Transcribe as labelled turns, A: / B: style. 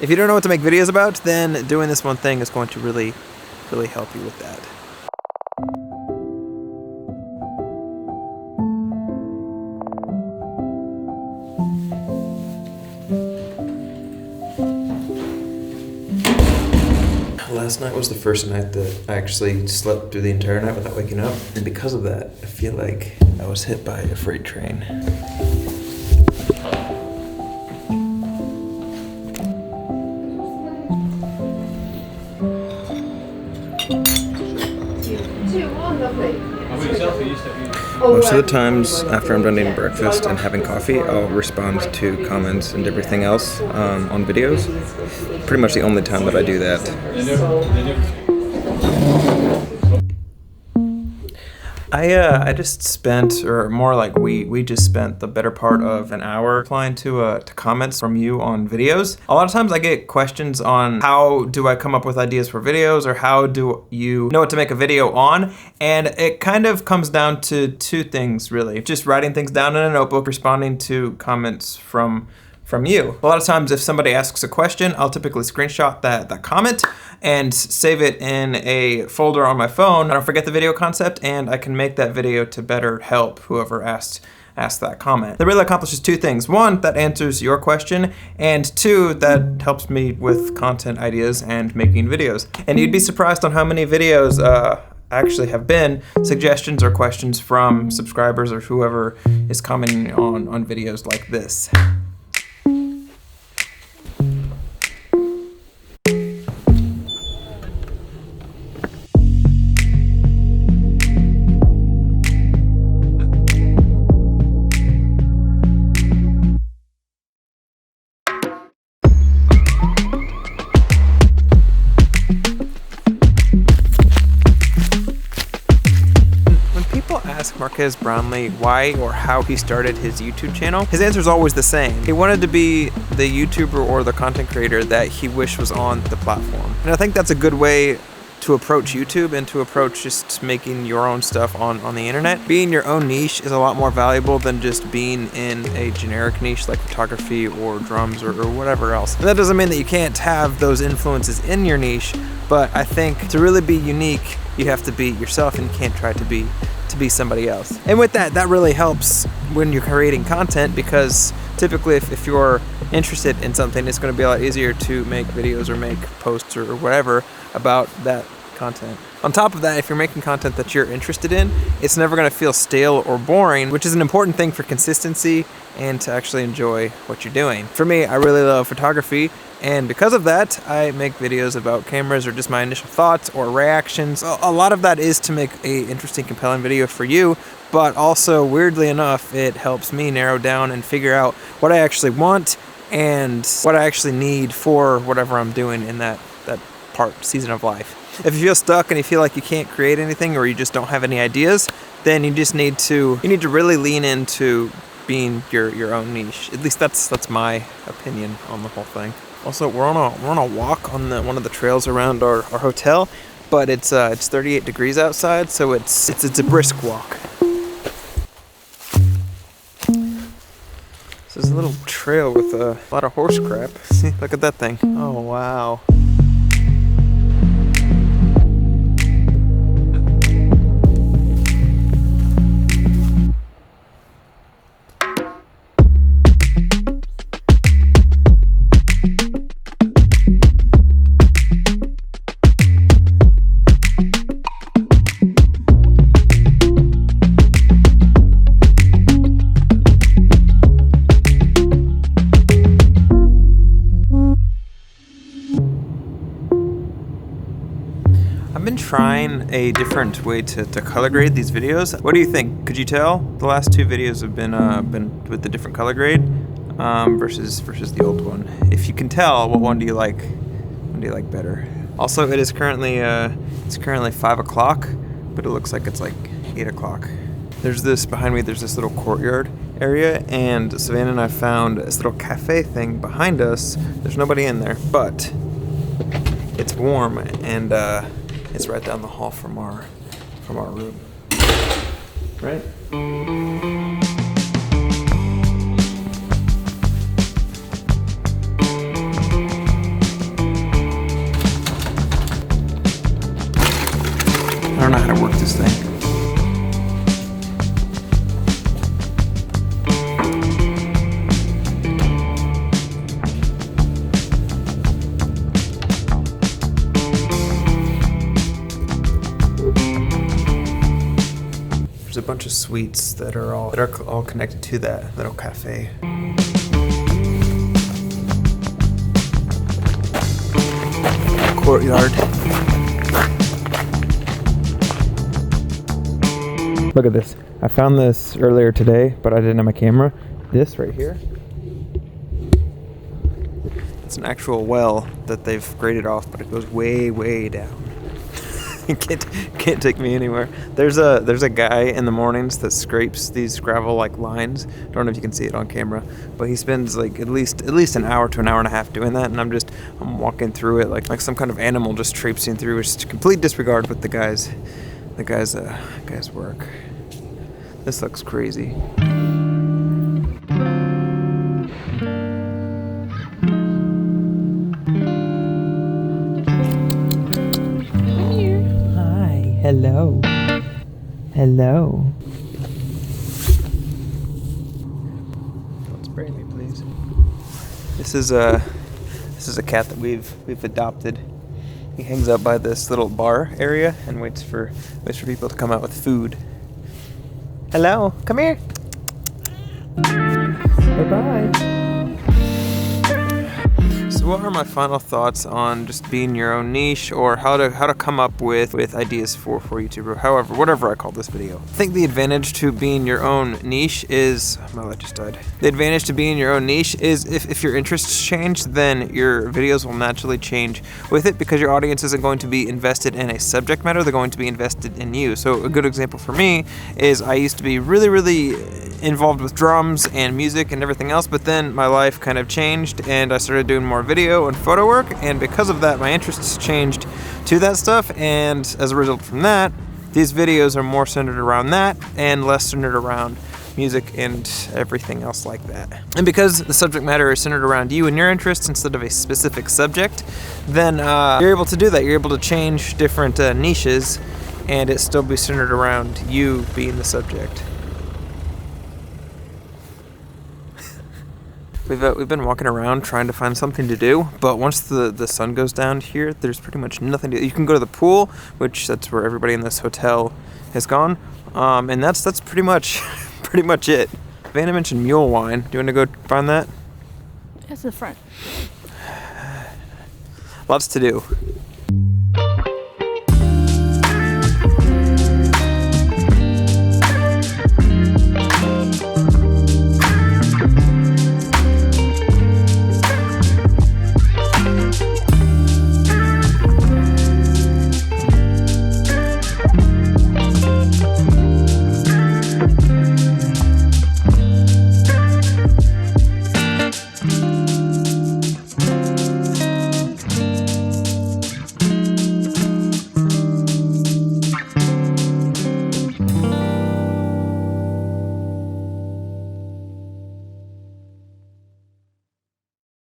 A: If you don't know what to make videos about, then doing this one thing is going to really help you with that. Last night was the first night that I actually slept through the entire night without waking up. And because of that, I feel like I was hit by a freight train. Most of the times after I'm done eating breakfast and having coffee, I'll respond to comments and everything else on videos. Pretty much the only time that I do that. I just spent, or more like we just spent the better part of an hour replying to comments from you on videos. A lot of times I get questions on how do I come up with ideas for videos, or how do you know what to make a video on, and it kind of comes down to two things really. Just writing things down in a notebook, responding to comments from you. A lot of times if somebody asks a question, I'll typically screenshot that comment and save it in a folder on my phone. I don't forget the video concept, and I can make that video to better help whoever asked that comment. That really accomplishes two things. One, that answers your question, and two, that helps me with content ideas and making videos. And you'd be surprised on how many videos actually have been suggestions or questions from subscribers or whoever is commenting on videos like this. Ask Marques Brownlee why or how he started his YouTube channel, his answer is always the same. He wanted to be the YouTuber or the content creator that he wished was on the platform. And I think that's a good way to approach YouTube and to approach just making your own stuff on the internet. Being your own niche is a lot more valuable than just being in a generic niche like photography or drums or whatever else. And that doesn't mean that you can't have those influences in your niche, but I think to really be unique, you have to be yourself, and you can't try to be somebody else. And with that really helps when you're creating content, because typically if you're interested in something, it's going to be a lot easier to make videos or make posts or whatever about that content. On top of that, if you're making content that you're interested in, it's never going to feel stale or boring, which is an important thing for consistency and to actually enjoy what you're doing. For me, I really love photography, and because of that, I make videos about cameras or just my initial thoughts or reactions. A lot of that is to make an interesting, compelling video for you, but also, weirdly enough, it helps me narrow down and figure out what I actually want and what I actually need for whatever I'm doing in that season of life. If you feel stuck and you feel like you can't create anything, or you just don't have any ideas, then you just need to really lean into being your own niche. At least that's my opinion on the whole thing. Also, we're on a walk on one of the trails around our hotel, but it's 38 degrees outside, so it's a brisk walk. This is a little trail with a lot of horse crap. See, look at that thing. Oh wow. I've been trying a different way to color grade these videos. What do you think? Could you tell? The last two videos have been with the different color grade versus the old one. If you can tell, what one do you like? What do you like better? Also, it is currently 5 o'clock, but it looks like it's like 8 o'clock. There's this behind me. There's this little courtyard area, and Savannah and I found this little cafe thing behind us. There's nobody in there, but it's warm, and it's right down the hall from our room. Right? I don't know how to work this thing. There's a bunch of suites that are all connected to that little cafe. Courtyard. Look at this. I found this earlier today, but I didn't have my camera. This right here. It's an actual well that they've graded off, but it goes way, way down. You can't take me anywhere. There's a guy in the mornings that scrapes these gravel like lines. Don't know if you can see it on camera, but he spends like at least an hour to an hour and a half doing that, and I'm walking through it like some kind of animal just traipsing through, which is complete disregard with the guy's work. This looks crazy. Hello. Hello. Don't spray me, please. This is a cat that we've adopted. He hangs out by this little bar area and waits for people to come out with food. Hello, come here. Bye-bye. So what are my final thoughts on just being your own niche, or how to come up with ideas for YouTube, or however, whatever I call this video? I think the advantage to being your own niche is, my light just died. The advantage to being your own niche is if your interests change, then your videos will naturally change with it, because your audience isn't going to be invested in a subject matter, they're going to be invested in you. So a good example for me is I used to be really, really involved with drums and music and everything else, but then my life kind of changed and I started doing more video and photo work, and because of that my interests changed to that stuff, and as a result from that, these videos are more centered around that and less centered around music and everything else like that. And because the subject matter is centered around you and your interests instead of a specific subject, then you're able to do that. You're able to change different niches and it still be centered around you being the subject. We've been walking around trying to find something to do, but once the sun goes down here, there's pretty much nothing to do. You can go to the pool, which that's where everybody in this hotel has gone, and that's pretty much it. Vanna mentioned mule wine. Do you want to go find that?
B: That's the front.
A: Lots to do.